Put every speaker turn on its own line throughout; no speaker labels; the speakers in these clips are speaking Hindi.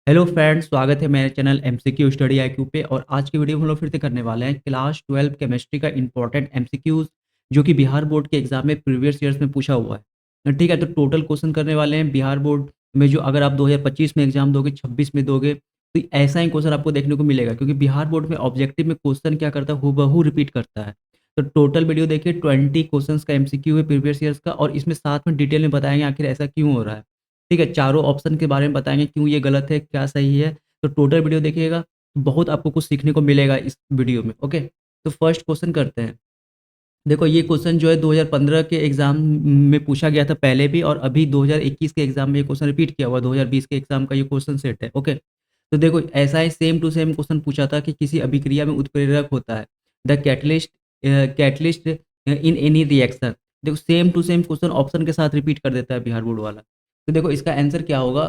हेलो फ्रेंड्स, स्वागत है मेरे चैनल एमसीक्यू स्टडी आईक्यू पे। और आज की वीडियो में हम लोग फिर से करने वाले हैं क्लास 12 केमिस्ट्री का इंपॉर्टेंट एमसीक्यूज, जो कि बिहार बोर्ड के एग्जाम में प्रीवियस ईयर्स में पूछा हुआ है। ठीक है, तो टोटल क्वेश्चन करने वाले हैं बिहार बोर्ड में। जो अगर आप 2025 में एग्जाम दोगे, 26 में दोगे, तो ऐसा ही क्वेश्चन आपको देखने को मिलेगा, क्योंकि बिहार बोर्ड में ऑब्जेक्टिव में क्वेश्चन क्या करता है, हूबहू रिपीट करता है। तो टोटल वीडियो देखिए, 20 क्वेश्चन का एमसीक्यू है प्रीवियस ईयर्स का, और इसमें साथ में डिटेल में बताएंगे आखिर ऐसा क्यों हो रहा है। ठीक है, चारों ऑप्शन के बारे में बताएँगे, क्यों ये गलत है, क्या सही है। तो टोटल वीडियो देखिएगा, बहुत आपको कुछ सीखने को मिलेगा इस वीडियो में। ओके, तो फर्स्ट क्वेश्चन करते हैं। देखो, ये क्वेश्चन जो है 2015 के एग्ज़ाम में पूछा गया था पहले भी, और अभी 2021 के एग्ज़ाम में ये क्वेश्चन रिपीट किया हुआ है। 2020 के एग्ज़ाम का ये क्वेश्चन सेट है। ओके, तो देखो ऐसा ही सेम टू सेम क्वेश्चन पूछा था कि किसी अभिक्रिया में उत्प्रेरक होता है, the catalyst in any reaction. देखो same to same question option के साथ रिपीट कर देता है बिहार बोर्ड वाला। तो देखो इसका आंसर क्या होगा।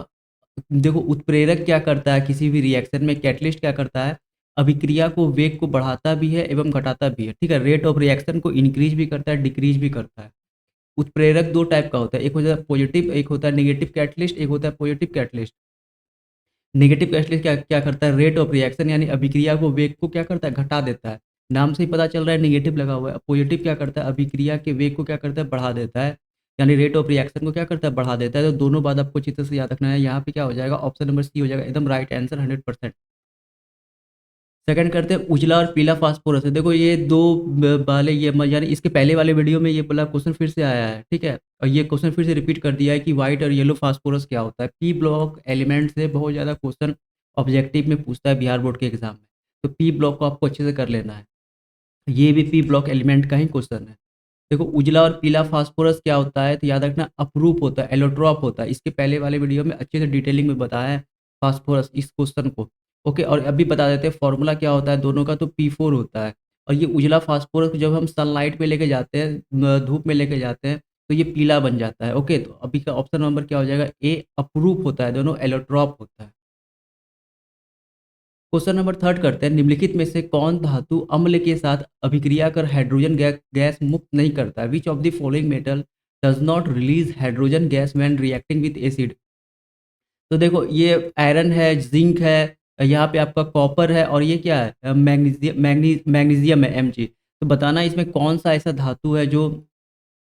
देखो, उत्प्रेरक क्या करता है किसी भी रिएक्शन में, कैटलिस्ट क्या करता है, अभिक्रिया को वेग को बढ़ाता भी है एवं घटाता भी है। ठीक है, रेट ऑफ रिएक्शन को इंक्रीज भी करता है, डिक्रीज भी करता है। उत्प्रेरक दो टाइप का होता है, एक होता है पॉजिटिव, एक होता है नेगेटिव कैटलिस्ट, एक होता है पॉजिटिव कैटलिस्ट। नेगेटिव कैटलिस्ट क्या क्या करता है, रेट ऑफ रिएक्शन यानी अभिक्रिया को वेग को क्या करता है, घटा देता है। नाम से ही पता चल रहा है नेगेटिव लगा हुआ है। पॉजिटिव क्या करता है, अभिक्रिया के वेग को क्या करता है, बढ़ा देता है, यानी रेट ऑफ रिएक्शन को क्या करता है, बढ़ा देता है। तो दोनों बात आपको अच्छी तरह से याद रखना है। यहाँ पे क्या हो जाएगा, ऑप्शन नंबर सी हो जाएगा एकदम राइट आंसर 100%। सेकंड करते हैं, उजला और पीला फास्फोरस है। देखो ये दो वाले ये यानी इसके पहले वाले वीडियो में ये वाला क्वेश्चन फिर से आया है। ठीक है, और ये क्वेश्चन फिर से रिपीट कर दिया है कि व्हाइट और येलो फास्फोरस क्या होता है। पी ब्लॉक एलिमेंट से बहुत ज़्यादा क्वेश्चन ऑब्जेक्टिव में पूछता है बिहार बोर्ड के एग्जाम में। तो पी ब्लॉक को आपको अच्छे से कर लेना है। ये भी पी ब्लॉक एलिमेंट का ही क्वेश्चन है। देखो, उजला और पीला फास्फोरस क्या होता है, तो याद रखना अपरूप होता है, एलोट्रॉप होता है। इसके पहले वाले वीडियो में अच्छे से डिटेलिंग में बताया है फास्फोरस इस क्वेश्चन को। ओके, और अभी बता देते हैं फॉर्मूला क्या होता है दोनों का, तो P4 होता है। और ये उजला फास्फोरस को जब हम सनलाइट में लेके जाते हैं, धूप में लेके जाते हैं, तो ये पीला बन जाता है। ओके, तो अभी का ऑप्शन नंबर क्या हो जाएगा, ए अपरूप होता है, दोनों एलोट्रॉप होता है। क्वेश्चन नंबर थर्ड करते हैं, निम्नलिखित में से कौन धातु अम्ल के साथ अभिक्रिया कर हाइड्रोजन गैस मुक्त नहीं करता है। Which of the following metal does not release hydrogen gas when reacting with acid. तो देखो ये आयरन है, जिंक है, यहाँ पे आपका कॉपर है, और ये क्या है, मैग्नीशियम है, Mg। तो बताना इसमें कौन सा ऐसा धातु है जो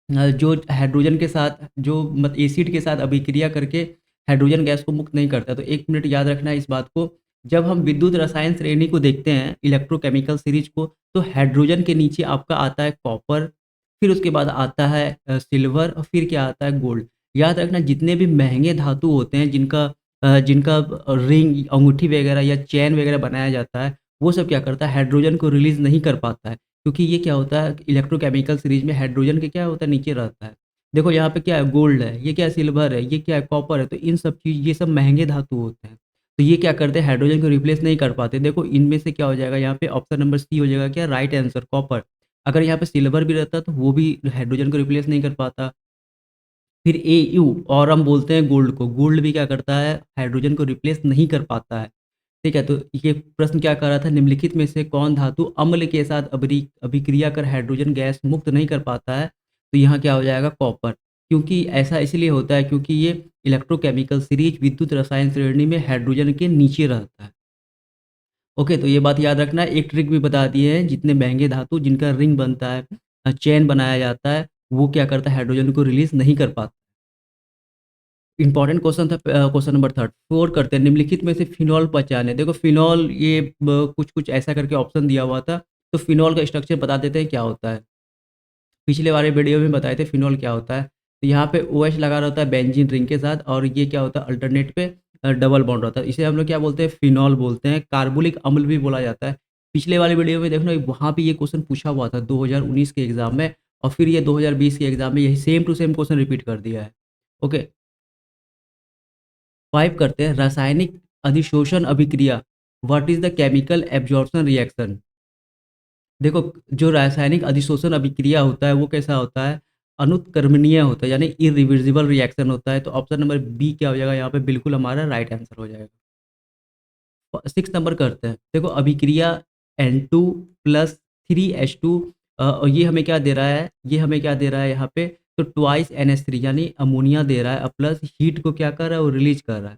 जो हाइड्रोजन के साथ जो मत एसिड के साथ अभिक्रिया करके हाइड्रोजन गैस को मुक्त नहीं करता। तो 1 मिनट याद रखना है इस बात को। जब हम विद्युत रसायन श्रेणी को देखते हैं, इलेक्ट्रोकेमिकल सीरीज को, तो हाइड्रोजन के नीचे आपका आता है कॉपर, फिर उसके बाद आता है सिल्वर, और फिर क्या आता है, गोल्ड। याद रखना, जितने भी महंगे धातु होते हैं जिनका जिनका रिंग, अंगूठी वगैरह या चैन वगैरह बनाया जाता है, वो सब क्या करता है, हाइड्रोजन को रिलीज़ नहीं कर पाता है। क्योंकि ये क्या होता है, इलेक्ट्रोकेमिकल सीरीज में हाइड्रोजन के क्या होता है, नीचे रहता है। देखो यहाँ पे क्या है, गोल्ड है, ये क्या है, सिल्वर है, ये क्या है, कॉपर है। तो इन सब चीज़, ये सब महंगे धातु होते हैं। तो ये क्या करते हैं, हाइड्रोजन को रिप्लेस नहीं कर पाते। देखो इनमें से क्या हो जाएगा, यहाँ पे ऑप्शन नंबर सी हो जाएगा क्या, राइट आंसर, कॉपर। अगर यहाँ पे सिल्वर भी रहता तो वो भी हाइड्रोजन को रिप्लेस नहीं कर पाता। फिर Au, और हम बोलते हैं गोल्ड को, गोल्ड भी क्या करता है, हाइड्रोजन को रिप्लेस नहीं कर पाता है। ठीक है, तो ये प्रश्न क्या कर रहा था, निम्नलिखित में से कौन धातु अम्ल के साथ अभिक्रिया कर हाइड्रोजन गैस मुक्त नहीं कर पाता है। तो यहाँ क्या हो जाएगा, कॉपर। क्योंकि ऐसा इसलिए होता है क्योंकि ये इलेक्ट्रोकेमिकल सीरीज विद्युत रसायन श्रेणी में हाइड्रोजन के नीचे रहता है। ओके, तो ये बात याद रखना है। एक ट्रिक भी बता दिए हैं, जितने महंगे धातु जिनका रिंग बनता है, चेन बनाया जाता है, वो क्या करता है, हाइड्रोजन को रिलीज नहीं कर पाता। इंपॉर्टेंट क्वेश्चन था। क्वेश्चन नंबर थर्ड फोर करते हैं, निम्नलिखित में से फिनॉल पहचाने। देखो फिनॉल ये कुछ कुछ ऐसा करके ऑप्शन दिया हुआ था। तो फिनॉल का स्ट्रक्चर बता देते हैं क्या होता है। पिछले वाले वीडियो में बताए थे फिनॉल क्या होता है। तो यहाँ पे OH लगा रहता है बेंजीन रिंग के साथ, और ये क्या होता है, अल्टरनेट पे डबल बॉन्ड रहता है। इसे हम लोग क्या बोलते हैं, फिनॉल बोलते हैं। कार्बोलिक अम्ल भी बोला जाता है। पिछले वाले वीडियो में देखो ना, वहाँ पे ये क्वेश्चन पूछा हुआ था 2019 के एग्जाम में, और फिर ये 2020 के एग्जाम में यही same to same question repeat कर दिया है। ओके, 5 करते हैं, रासायनिक अधिशोषण अभिक्रिया। What is the chemical absorption reaction. देखो, जो रासायनिक अधिशोषण अभिक्रिया होता है वो कैसा होता है, अनुत्क्रमणीय होता है, यानी इरिवर्सिबल रिएक्शन होता है। तो ऑप्शन नंबर बी क्या हो जाएगा, यहाँ पे बिल्कुल हमारा राइट आंसर हो जाएगा। 6 नंबर करते हैं, देखो अभिक्रिया N2 प्लस 3H2, और ये हमें क्या दे रहा है, ये हमें क्या दे रहा है यहाँ पे, तो ट्वाइस NH3 यानी अमोनिया दे रहा है, प्लस हीट को क्या कर रहा है, वो रिलीज कर रहा है।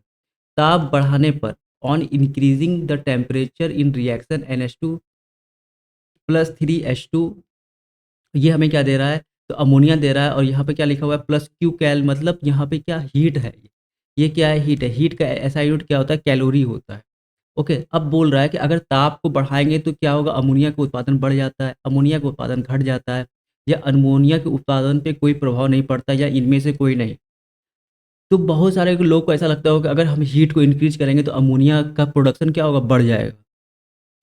ताप बढ़ाने पर on increasing the temperature in reaction NH2 plus 3H2, ये हमें क्या दे रहा है? तो अमोनिया दे रहा है और यहाँ पे क्या लिखा हुआ है? प्लस क्यू कैल, मतलब यहाँ पे क्या हीट है। ये क्या है? हीट है। हीट का एसआई यूनिट क्या होता है? कैलोरी होता है। ओके, अब बोल रहा है कि अगर ताप को बढ़ाएँगे तो क्या होगा? अमोनिया का उत्पादन बढ़ जाता है, अमोनिया का उत्पादन घट जाता है, या अमोनिया के उत्पादन पे कोई प्रभाव नहीं पड़ता, या इनमें से कोई नहीं। तो बहुत सारे लोग को ऐसा लगता होगा कि अगर हम हीट को इंक्रीज़ करेंगे तो अमोनिया का प्रोडक्शन क्या होगा? बढ़ जाएगा।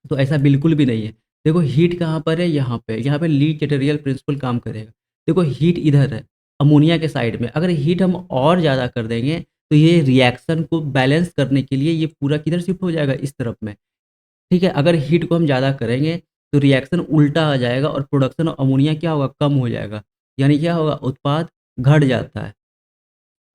तो ऐसा बिल्कुल भी नहीं है। देखो हीट कहाँ पर है? यहाँ पे ली चैटेरियल प्रिंसिपल काम करेगा। देखो हीट इधर है, अमोनिया के साइड में। अगर हीट हम और ज़्यादा कर देंगे तो ये रिएक्शन को बैलेंस करने के लिए ये पूरा किधर शिफ्ट हो जाएगा? इस तरफ में। ठीक है? अगर हीट को हम ज़्यादा करेंगे तो रिएक्शन उल्टा आ जाएगा और प्रोडक्शन ऑफ अमोनिया क्या होगा? कम हो जाएगा। यानी क्या होगा? उत्पाद घट जाता है।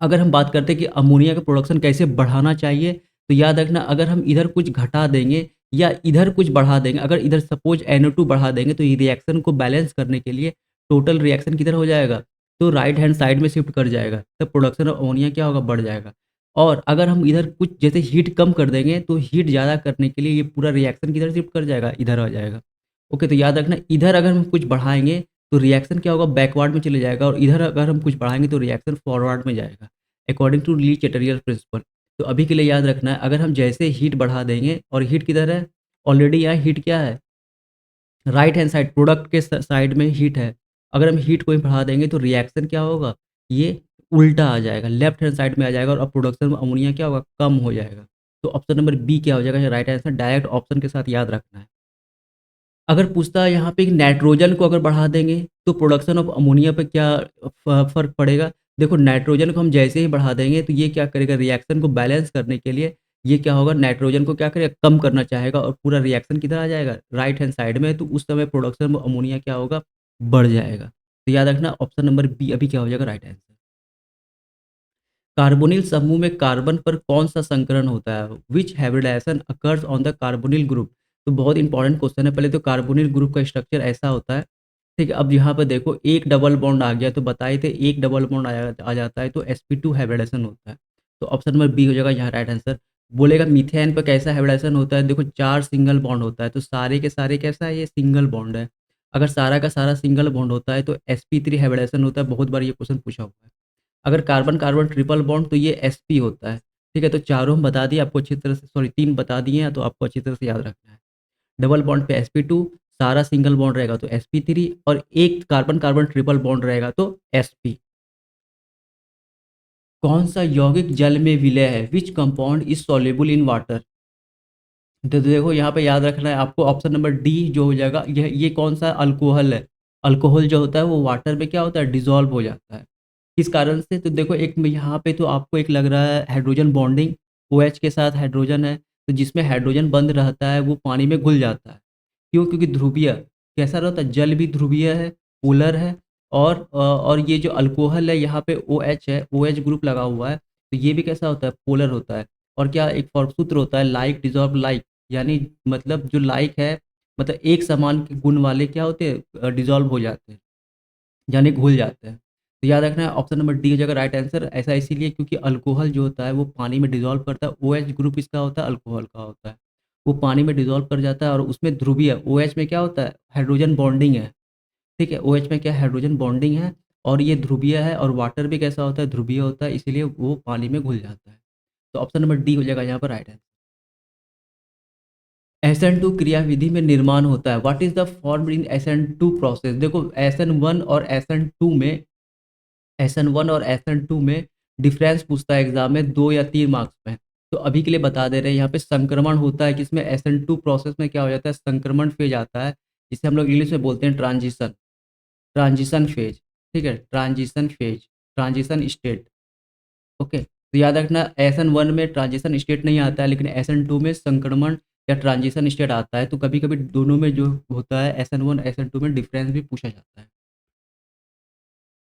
अगर हम बात करते हैं कि अमोनिया का प्रोडक्शन कैसे बढ़ाना चाहिए, तो याद रखना अगर हम इधर कुछ घटा देंगे या इधर कुछ बढ़ा देंगे, अगर इधर सपोज़ NO2 बढ़ा देंगे तो ये रिएक्शन को बैलेंस करने के लिए टोटल रिएक्शन किधर हो जाएगा? तो राइट हैंड साइड में शिफ्ट कर जाएगा, तब प्रोडक्शन ऑफ अमोनिया क्या होगा? बढ़ जाएगा। और अगर हम इधर कुछ जैसे हीट कम कर देंगे, तो हीट ज़्यादा करने के लिए ये पूरा रिएक्शन किधर शिफ्ट कर जाएगा? इधर आ जाएगा। ओके, तो याद रखना इधर अगर हम कुछ बढ़ाएँगे, तो रिएक्शन क्या होगा? बैकवर्ड में चले जाएगा और इधर अगर हम कुछ बढ़ाएँगे तो रिएक्शन फॉरवर्ड में जाएगा। According to Le Chatelier principle. तो अभी के लिए याद रखना है, अगर हम जैसे हीट बढ़ा देंगे और हीट किधर है? ऑलरेडी यहाँ हीट क्या है? राइट हैंड साइड प्रोडक्ट के साइड में हीट है। अगर हम हीट को ही बढ़ा देंगे तो रिएक्शन क्या होगा? ये उल्टा आ जाएगा, लेफ्ट हैंड साइड में आ जाएगा और अब प्रोडक्शन में अमोनिया क्या होगा? कम हो जाएगा। तो ऑप्शन नंबर बी क्या हो जाएगा? राइट आंसर डायरेक्ट ऑप्शन के साथ याद रखना है। अगर पूछता है यहाँ पे कि नाइट्रोजन को अगर बढ़ा देंगे तो प्रोडक्शन ऑफ अमोनिया पे क्या फ़र्क पड़ेगा? देखो नाइट्रोजन को हम जैसे ही बढ़ा देंगे तो ये क्या करेगा? रिएक्शन को बैलेंस करने के लिए ये क्या होगा? नाइट्रोजन को क्या करेगा? कम करना चाहेगा और पूरा रिएक्शन किधर आ जाएगा? राइट हैंड साइड में। तो उस समय प्रोडक्शन ऑफ अमोनिया क्या होगा? बढ़ जाएगा। तो याद रखना ऑप्शन नंबर बी अभी क्या हो जाएगा? Right answer. कार्बोनिल समूह में कार्बन पर कौन-सा संकरण होता है? Which hybridisation occurs on the carbonyl group? तो बहुत इंपॉर्टेंट क्वेश्चन है। पहले तो कार्बोनिल ग्रुप का स्ट्रक्चर ऐसा होता है, ठीक है? अब यहाँ पे देखो एक डबल बॉन्ड आ गया तो बताए थे एक डबल बॉन्ड आ जाता है तो sp2 हाइब्रिडाइजेशन होता है। तो ऑप्शन नंबर बी हो जाएगा यहाँ राइट आंसर। बोलेगा मीथेन पे कैसा हाइब्रिडाइजेशन होता है? देखो 4 सिंगल बॉन्ड होता है तो सारे के सारे कैसा है? ये सिंगल बॉन्ड है। अगर सारा का सारा सिंगल बॉन्ड होता है तो sp3 हाइब्रिडाइजेशन होता है। बहुत बार ये क्वेश्चन पूछा हुआ है। अगर कार्बन-कार्बन ट्रिपल बॉन्ड तो ये sp होता है। ठीक है? तो चारों हम बता दिए आपको अच्छी तरह से, सॉरी 3 बता दिए हैं तो आपको अच्छी तरह से याद रखना है। डबल बॉन्ड पे sp2, सारा सिंगल बॉन्ड रहेगा तो sp3 और एक कार्बन-कार्बन ट्रिपल बॉन्ड रहेगा तो sp। कौन-सा यौगिक जल में विलय है? Which compound is soluble in water? तो देखो यहाँ पे याद रखना है आपको ऑप्शन नंबर डी जो हो जाएगा, ये कौन-सा अल्कोहल है। अल्कोहल जो होता है वो वाटर में क्या होता है? डिसॉल्व हो जाता है। किस कारण से? तो देखो एक में यहाँ पे तो आपको एक लग रहा है हाइड्रोजन बॉन्डिंग, OH के साथ हाइड्रोजन है, तो जिसमें हाइड्रोजन बंद रहता है वो पानी में घुल जाता है। क्यों? क्योंकि ध्रुवीय कैसा रहता है? जल भी ध्रुवीय है, पोलर है, और ये जो अल्कोहल है यहाँ पे OH है, OH ग्रुप लगा हुआ है, तो ये भी कैसा होता है? पोलर होता है। और क्या एक सूत्र होता है लाइक डिसॉल्व लाइक, यानी मतलब जो लाइक है, मतलब एक समान के गुण वाले क्या होते हैं? डिसॉल्व हो जाते हैं, यानी घुल जाते हैं। तो याद रखना है ऑप्शन नंबर डी हो जाएगा राइट आंसर। ऐसा इसीलिए क्योंकि अल्कोहल जो होता है वो पानी में डिसॉल्व करता है। OH ग्रुप इसका होता है, अल्कोहल का होता है। वो पानी में डिसॉल्व कर जाता है और उसमें ध्रुवीय OH में क्या होता है? हाइड्रोजन बॉन्डिंग है। ठीक है? OH में क्या हाइड्रोजन बॉन्डिंग है और ये ध्रुवीय है, और वाटर भी कैसा होता है? ध्रुवीय होता है, इसीलिए वो पानी में घुल जाता है। तो ऑप्शन नंबर डी हो जाएगा यहाँ पर राइट आंसर। SN2 क्रियाविधि में निर्माण होता है। What is the form in SN2 process? देखो SN1 और SN1 और SN2 में डिफरेंस पूछता है एग्जाम में 2 या 3 मार्क्स में। तो अभी के लिए बता दे रहे हैं यहाँ पे संक्रमण होता है किसमें? SN2 प्रोसेस में क्या हो जाता है? संक्रमण फेज आता है, जिसे हम लोग इंग्लिश में बोलते हैं ट्रांजिशन। ट्रांजिशन फेज, ठीक है? Transition phase, transition state. Okay, तो याद रखना SN1 में ट्रांजिशन स्टेट नहीं आता है, लेकिन SN2 में संक्रमण या ट्रांजिशन स्टेट आता है। तो कभी-कभी दोनों में जो होता है SN1 SN2 में डिफरेंस भी पूछा जाता है।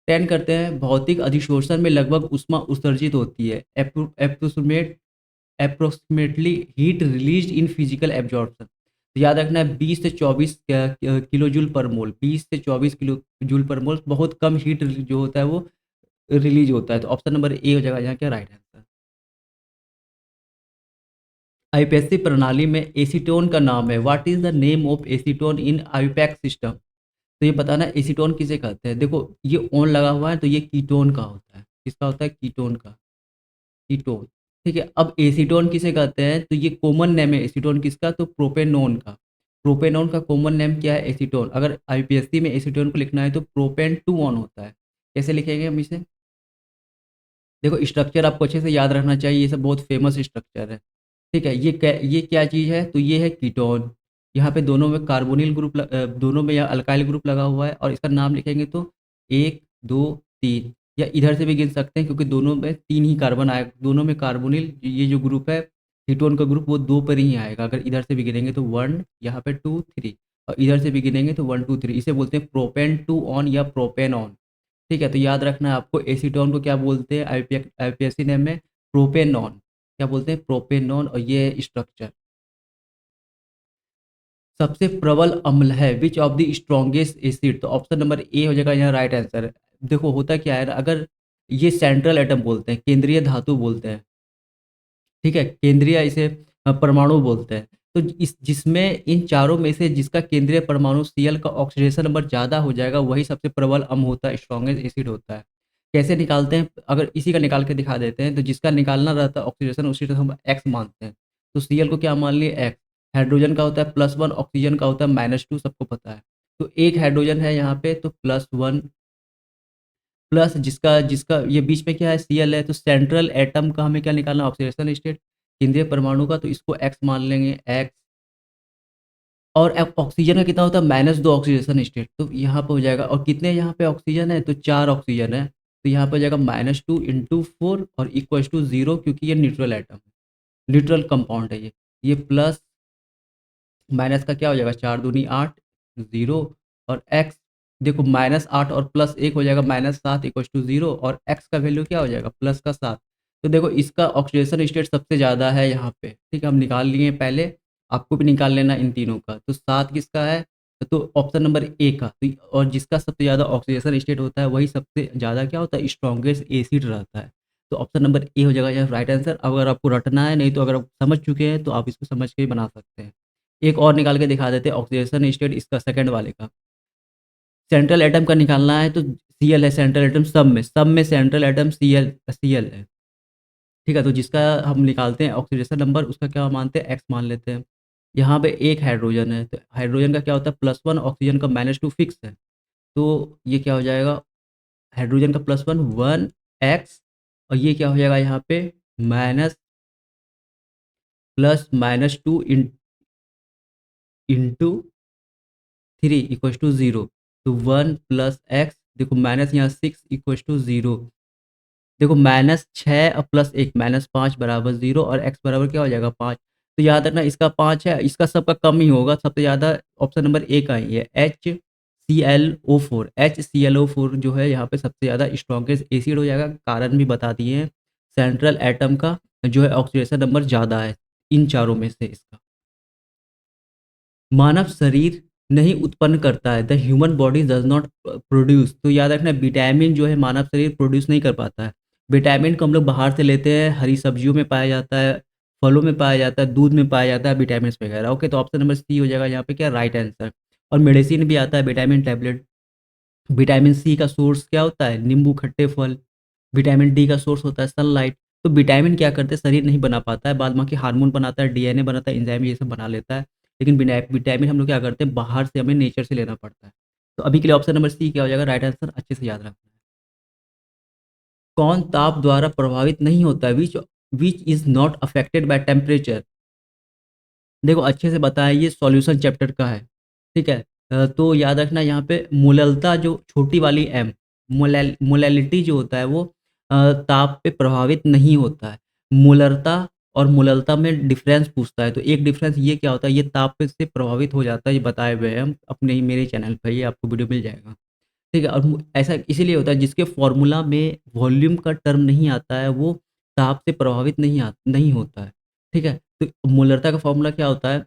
10 करते हैं, भौतिक अधिशोषण में लगभग ऊष्मा उत्सर्जित होती है। Approximately heat released in physical absorption. तो याद रखना है 20 से 24 किलो जूल पर मोल, 20 से 24 किलो जूल पर मोल, बहुत कम हीट जो होता है वो रिलीज होता है। तो ऑप्शन नंबर ए हो जाएगा यहाँ क्या राइट आंसर। आईपीएससी प्रणाली में एसीटोन का नाम है। What is the name of acetone in IUPAC system? तो ये बताना एसीटोन किसे कहते हैं। देखो ये ऑन लगा हुआ है तो ये कीटोन का होता है। किसका होता है? कीटोन का। कीटोन। ठीक है, अब एसीटोन किसे कहते हैं? तो ये कॉमन नेम है एसीटोन किसका? तो प्रोपेनोन का। प्रोपेनोन का कॉमन नेम क्या है? एसीटोन। अगर आईपीएससी में एसीटोन को लिखना है तो प्रोपेन टू ऑन होता है। कैसे लिखेंगे हम इसे? देखो स्ट्रक्चर आपको अच्छे से याद रखना चाहिए, ये सब बहुत फेमस स्ट्रक्चर है। ठीक है, ये क्या चीज़ है? तो ये है कीटोन। यहाँ पे दोनों में कार्बोनिल ग्रुप दोनों में या अल्काइल ग्रुप लगा हुआ है और इसका नाम लिखेंगे तो 1, 2, 3 या इधर से भी गिन सकते हैं क्योंकि दोनों में 3 ही कार्बन आए, दोनों में कार्बोनिल ये जो ग्रुप है कीटोन का ग्रुप वो 2 पर ही आएगा। अगर इधर से भी गिनेंगे तो 1 यहाँ पे 2, 3 और इधर से भी गिनेंगे तो 1, 2, 3 इसे बोलते हैं प्रोपेन टू ऑन या प्रोपेनॉन। ठीक है, तो याद रखना है आपको एसीटोन को क्या बोलते हैं आईपीएससी नेम में? प्रोपेनॉन। क्या बोलते हैं? प्रोपेनॉन। और ये स्ट्रक्चर सबसे प्रबल अम्ल है which of the strongest acid? तो ऑप्शन नंबर ए हो जाएगा यहाँ राइट आंसर। देखो होता क्या है ना, अगर ये सेंट्रल एटम बोलते हैं, केंद्रीय धातु बोलते हैं, ठीक है, केंद्रीय इसे परमाणु बोलते हैं। तो इस जिसमें इन चारों में से जिसका केंद्रीय परमाणु सीएल का ऑक्सीडेशन नंबर ज़्यादा हो जाएगा वही सबसे प्रबल अम्ल होता है, स्ट्रॉन्गेस्ट एसिड होता है। कैसे निकालते हैं? अगर इसी का निकाल के दिखा देते हैं तो जिसका निकालना रहता है ऑक्सीडेशन उसी को हम एक्स मानते हैं। तो सीएल को क्या मान लिए? एक्स। हाइड्रोजन का होता है +1, ऑक्सीजन का होता है -2, सबको पता है। तो एक हाइड्रोजन है यहाँ पे तो +1 प्लस जिसका जिसका ये बीच में क्या है? सीएल है। तो सेंट्रल एटम का हमें क्या निकालना है? ऑक्सीडेशन स्टेट, केंद्रीय परमाणु का, तो इसको एक्स मान लेंगे एक्स। और ऑक्सीजन का कितना होता है? -2 ऑक्सीडेशन स्टेट, तो यहाँ पे हो जाएगा। और कितने यहाँ पे ऑक्सीजन है? तो 4 ऑक्सीजन है, तो यहाँ पे हो जाएगा -2 इंटू 4 और इक्वल्स टू 0 क्योंकि ये न्यूट्रल एटम है, न्यूट्रल कंपाउंड है ये प्लस माइनस का क्या हो जाएगा? 4 दूनी 8, 0 और एक्स। देखो -8 और +1 हो जाएगा -7 इक्वल्स टू 0 और एक्स का वैल्यू क्या हो जाएगा? प्लस का 7। तो देखो इसका ऑक्सीडेशन स्टेट सबसे ज़्यादा है यहाँ पे, ठीक है, हम निकाल लिए पहले, आपको भी निकाल लेना इन तीनों का। तो 7 किसका है? तो ऑप्शन नंबर ए का। तो और जिसका सबसे ज़्यादा ऑक्सीडेशन स्टेट होता है वही सबसे ज़्यादा क्या होता है? स्ट्रॉन्गेस्ट एसिड रहता है। तो ऑप्शन नंबर ए हो जाएगा यहाँ राइट आंसर। अगर आपको रटना है, नहीं तो अगर आप समझ चुके हैं तो आप इसको समझ के ही बना सकते हैं। एक और निकाल के दिखा देते हैं ऑक्सीडेशन स्टेट इसका सेकंड वाले का। सेंट्रल एटम का निकालना है तो सीएल है सेंट्रल एटम, सब में सेंट्रल एटम सीएल सीएल है। ठीक है, तो जिसका हम निकालते हैं ऑक्सीडेशन नंबर उसका क्या मानते हैं? एक्स मान लेते हैं। यहाँ पे एक हाइड्रोजन है तो हाइड्रोजन का क्या होता है? +1, ऑक्सीजन का -2 फिक्स है। तो ये क्या हो जाएगा? हाइड्रोजन का +1 1 एक्स और ये क्या हो जाएगा यहाँ पे? Minus plus -2 into 3 equals to 0। तो 1 प्लस एक्स, देखो माइनस यहाँ 6 इक्वल्स टू 0। देखो -6 और +1 -5 बराबर 0 और एक्स बराबर क्या हो जाएगा? 5। तो याद रखना इसका 5 है, इसका सबका कम ही होगा, सबसे ज़्यादा ऑप्शन नंबर ए का ही है HClO4। HClO4 जो है यहाँ पे सबसे ज़्यादा स्ट्रॉन्गेस्ट एसिड हो जाएगा, कारण भी बता दिए हैं। सेंट्रल एटम का जो है ऑक्सीडेशन नंबर ज़्यादा है इन चारों में से इसका। मानव शरीर नहीं उत्पन्न करता है, the human body does not produce. तो याद रखना विटामिन जो है मानव शरीर प्रोड्यूस नहीं कर पाता है। विटामिन को हम लोग बाहर से लेते हैं, हरी सब्जियों में पाया जाता है, फलों में पाया जाता है, दूध में पाया जाता है विटामिन वगैरह। ओके, तो ऑप्शन नंबर सी हो जाएगा यहाँ पे क्या? Right answer. और मेडिसिन भी आता है विटामिन टैबलेट। विटामिन सी का सोर्स क्या होता है? नींबू, खट्टे फल। विटामिन डी का सोर्स होता है सनलाइट। तो विटामिन क्या करते हैं? शरीर नहीं बना पाता है, बाद बाकी हार्मोन बनाता है, डीएनए बनाता है, एंजाइम ये सब बना लेता है। लेकिन विटामिन हम लोग क्या करते हैं? बाहर से हमें नेचर से लेना पड़ता है। तो अभी के लिए ऑप्शन नंबर सी क्या हो जाएगा? राइट आंसर, अच्छे से याद रखना है। कौन ताप द्वारा प्रभावित नहीं होता है? Which is not affected by temperature? देखो अच्छे से बताया, ये सॉल्यूशन चैप्टर का है, ठीक है। तो याद रखना यहाँ पे मोललता जो छोटी वाली एम, मोलैलिटी जो होता है वो ताप पे प्रभावित नहीं होता है। मोलरता और मोललता में डिफरेंस पूछता है, तो एक डिफरेंस ये क्या होता है? ये ताप पे से प्रभावित हो जाता है, ये बताए हुए हैं हम अपने ही मेरे चैनल पे, ये आपको वीडियो मिल जाएगा। ठीक है, और ऐसा इसीलिए होता है जिसके फॉर्मूला में वॉल्यूम का टर्म नहीं आता है वो ताप से प्रभावित नहीं होता है। ठीक है, तो मोलरता का फॉर्मूला क्या होता है?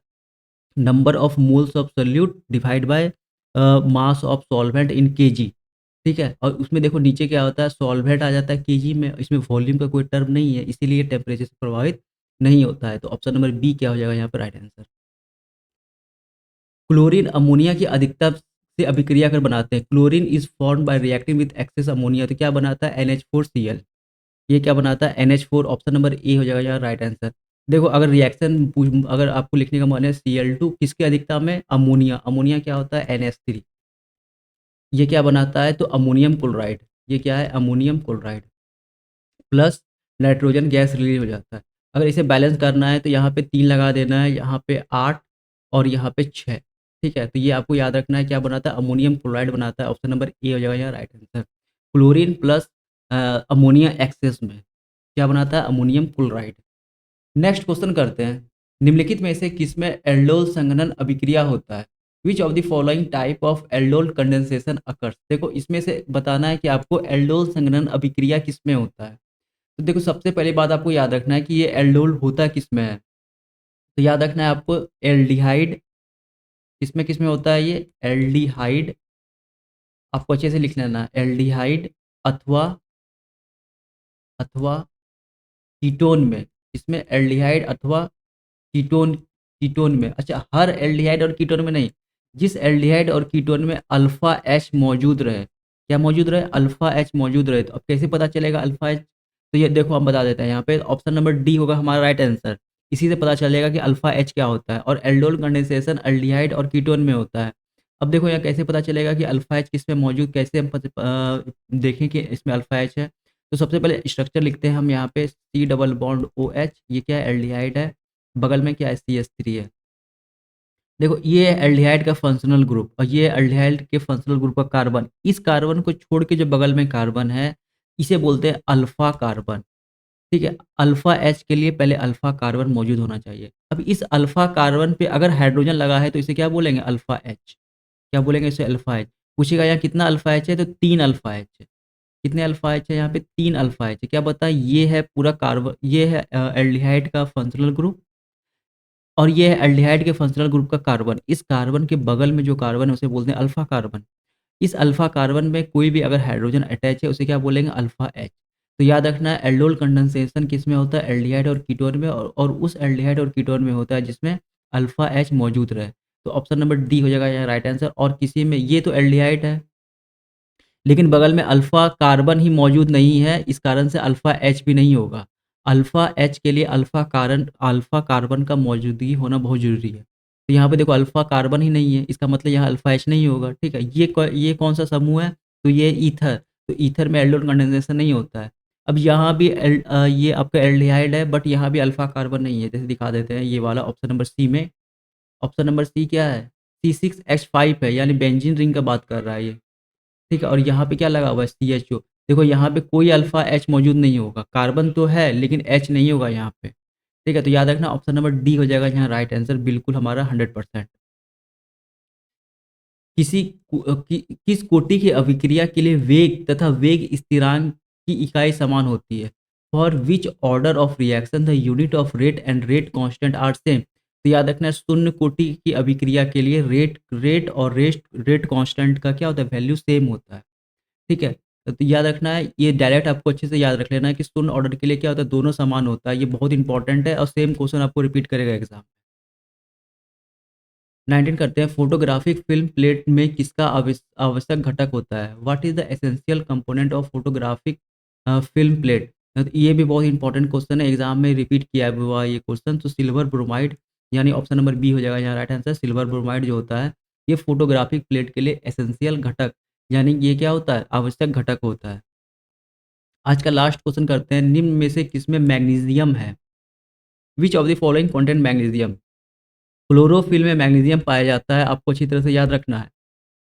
Number of moles of solute divide by mass of solvent in KG. ठीक है, और उसमें देखो नीचे क्या होता है? सॉल्वेंट आ जाता है केजी में, इसमें वॉल्यूम का कोई टर्म नहीं है, इसीलिए टेम्परेचर से प्रभावित नहीं होता है। तो ऑप्शन नंबर बी क्या हो जाएगा यहाँ पे राइट आंसर। क्लोरीन अमोनिया की अधिकता से अभिक्रिया कर बनाते हैं। Chlorine is formed by reacting with excess ammonia, तो क्या बनाता है NH4Cl। ये क्या बनाता है NH4। ऑप्शन नंबर ए हो जाएगा यहाँ राइट आंसर। देखो अगर अगर आपको लिखने का मन है Cl2 किसकी अधिकता में, अमोनिया। अमोनिया क्या होता है NH3। ये क्या बनाता है तो अमोनियम क्लोराइड। ये क्या है ammonium chloride plus nitrogen gas release हो जाता है। अगर इसे बैलेंस करना है तो यहाँ पे 3 लगा देना है, यहाँ पे 8 और यहाँ पे 6। ठीक है, तो ये आपको याद रखना है क्या बनाता है अमोनियम क्लोराइड बनाता है। ऑप्शन नंबर ए हो जाएगा यहाँ right answer. Chlorine plus ammonia excess में क्या बनाता है अमोनियम क्लोराइड। नेक्स्ट क्वेश्चन करते हैं। निम्नलिखित में से किसमें एल्डोल संघनन अभिक्रिया होता है। Which of the following type of aldol condensation occurs. देखो इसमें से बताना है कि आपको एल्डोल संघनन अभिक्रिया किसमें होता है। तो देखो सबसे पहली बात आपको याद रखना है कि ये एल्डोल होता किसमें है। तो याद रखना है आपको एल्डिहाइड किसमें किसमें होता है ये एल्डिहाइड। आपको अच्छे से लिख लेना है एल्डिहाइड अथवा अथवा कीटोन में। इसमें एल्डिहाइड अथवा कीटोन कीटोन में। अच्छा हर एल्डिहाइड और कीटोन में नहीं, जिस एल्डिहाइड और कीटोन में अल्फा एच मौजूद रहे। क्या मौजूद रहे अल्फा एच मौजूद रहे। तो अब कैसे पता चलेगा अल्फा एच। तो ये देखो हम बता देते हैं यहाँ पे ऑप्शन नंबर डी होगा हमारा राइट आंसर। इसी से पता चलेगा कि अल्फा एच क्या होता है और एल्डोल कंडेंसेशन एल्डिहाइड और कीटोन में होता है। अब देखो यहाँ कैसे पता चलेगा कि अल्फा एच किस में मौजूद, कैसे हम देखें कि इसमें अल्फा एच है। तो सबसे पहले स्ट्रक्चर लिखते हैं हम यहाँ पे C double bond O H. ये क्या है एल्डिहाइड है, बगल में क्या है CH3 है। देखो ये है एल्डिहाइड का फंक्शनल ग्रुप और ये है एल्डिहाइड के फंक्शनल ग्रुप का कार्बन। इस कार्बन को छोड़ के जो बगल में कार्बन है इसे बोलते हैं अल्फा कार्बन। ठीक है, अल्फा एच के लिए पहले अल्फा कार्बन मौजूद होना चाहिए। अब इस अल्फा कार्बन पे अगर हाइड्रोजन लगा है तो इसे क्या बोलेंगे अल्फा एच। क्या बोलेंगे इसे अल्फा एच। पूछेगा यहाँ कितना अल्फा एच है तो 3 अल्फा एच है। कितने अल्फा एच है यहाँ पे 3 अल्फा एच है। क्या बताए ये है पूरा कार्बन, ये है एल्डिहाइड का फंक्शनल ग्रुप और ये है एल्डिहाइड के फंक्शनल ग्रुप का कार्बन। इस कार्बन के बगल में जो कार्बन है उसे बोलते हैं अल्फा कार्बन। इस अल्फा कार्बन में कोई भी अगर हाइड्रोजन अटैच है उसे क्या बोलेंगे अल्फा एच। तो याद रखना है एल्डोल कंडेंसेशन किस में होता है एल्डिहाइड और कीटोन में और उस एल्डिहाइड और कीटोन में होता है जिसमें अल्फा एच मौजूद रहे। तो ऑप्शन नंबर डी हो जाएगा यहाँ राइट आंसर। और किसी में ये तो एल्डिहाइड है लेकिन बगल में अल्फ़ा कार्बन ही मौजूद नहीं है, इस कारण से अल्फ़ा एच भी नहीं होगा। अल्फ़ा एच के लिए अल्फ़ा कार्बन का मौजूदगी होना बहुत ज़रूरी है। तो यहाँ पे देखो अल्फ़ा कार्बन ही नहीं है, इसका मतलब यहाँ अल्फ़ा एच नहीं होगा, ठीक है। ये कौन-सा समूह है? तो ये ईथर, तो ईथर में एल्डोल कंडेंसेशन नहीं होता है। अब यहाँ भी ये आपका एल्डिहाइड है बट यहाँ भी अल्फ़ा कार्बन नहीं है, जैसे दिखा देते हैं ये वाला ऑप्शन नंबर सी में। ऑप्शन नंबर सी क्या है? C6H5 है, यानी बेंजीन रिंग का बात कर रहा है ये। ठीक है, और यहाँ पे क्या लगा हुआ है CHO। देखो यहाँ पे कोई अल्फ़ा एच मौजूद नहीं होगा, कार्बन तो है लेकिन एच नहीं होगा यहाँ पे। ठीक है, तो याद रखना ऑप्शन नंबर डी हो जाएगा यहाँ राइट आंसर बिल्कुल हमारा 100%। किस कोटि की अभिक्रिया के लिए वेग तथा वेग स्थिरांक की इकाई समान होती है। For which order of reaction the unit of rate and rate constant are same. तो याद रखना है शून्य कोटि की अभिक्रिया के लिए रेट रेट और रेट कांस्टेंट का क्या होता है वैल्यू सेम होता है। ठीक है, तो याद रखना है ये डायरेक्ट आपको अच्छे से याद रख लेना है कि शून्य ऑर्डर के लिए क्या होता है दोनों समान होता है। ये बहुत इंपॉर्टेंट है और सेम क्वेश्चन आपको रिपीट करेगा एग्जाम। 19 करते हैं। फोटोग्राफिक फिल्म प्लेट में किसका आवश्यक घटक होता है। What is the essential component of photographic film plate. ये भी बहुत इंपॉर्टेंट क्वेश्चन है, एग्जाम में रिपीट किया हुआ ये क्वेश्चन। तो सिल्वर ब्रोमाइड यानी ऑप्शन नंबर बी हो जाएगा यहाँ राइट आंसर। सिल्वर ब्रोमाइड जो होता है ये फोटोग्राफिक प्लेट के लिए एसेंशियल घटक यानी ये क्या होता है आवश्यक घटक होता है। आज का लास्ट क्वेश्चन करते हैं। निम्न में से किसमें मैग्नीशियम है। Which of the following content magnesium. Chlorophyll में मैग्नीशियम पाया जाता है, आपको अच्छी तरह से याद रखना है।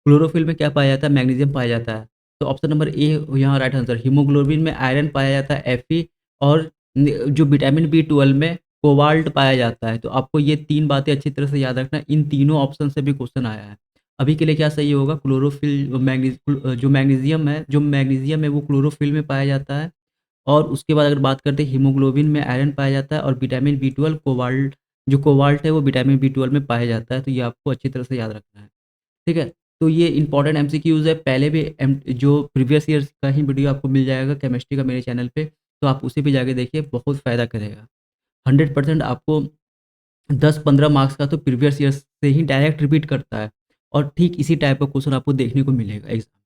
क्लोरोफिल में क्या पाया जाता है मैग्नीशियम पाया जाता है। तो ऑप्शन नंबर ए यहाँ राइट आंसर। हीमोग्लोबिन में आयरन पाया जाता है Fe और जो विटामिन B12 में कोबाल्ट पाया जाता है। तो आपको ये 3 बातें अच्छी तरह से याद रखना है। इन तीनों ऑप्शन से भी क्वेश्चन आया है। अभी के लिए क्या सही होगा क्लोरोफिल जो मैग्नीशियम है वो क्लोरोफिल में पाया जाता है। और उसके बाद अगर बात करते हैं हीमोग्लोबिन में आयरन पाया जाता है और विटामिन B12 कोबाल्ट है वो विटामिन B12 में पाया जाता है। तो ये आपको अच्छी तरह से याद रखना है। ठीक है, तो ये इंपॉर्टेंट एमसीक्यूज़ है। पहले भी जो प्रीवियस ईयर्स का ही वीडियो आपको मिल जाएगा केमिस्ट्री का मेरे चैनल पे, तो आप उसे भी जाके देखिए बहुत फ़ायदा करेगा। 100% आपको 10-15 मार्क्स का तो प्रीवियस ईयर से ही डायरेक्ट रिपीट करता है और ठीक इसी टाइप का क्वेश्चन आपको देखने को मिलेगा एग्ज़ाम।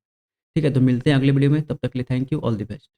ठीक है, तो मिलते हैं अगले वीडियो में, तब तक के लिए thank you, all the best.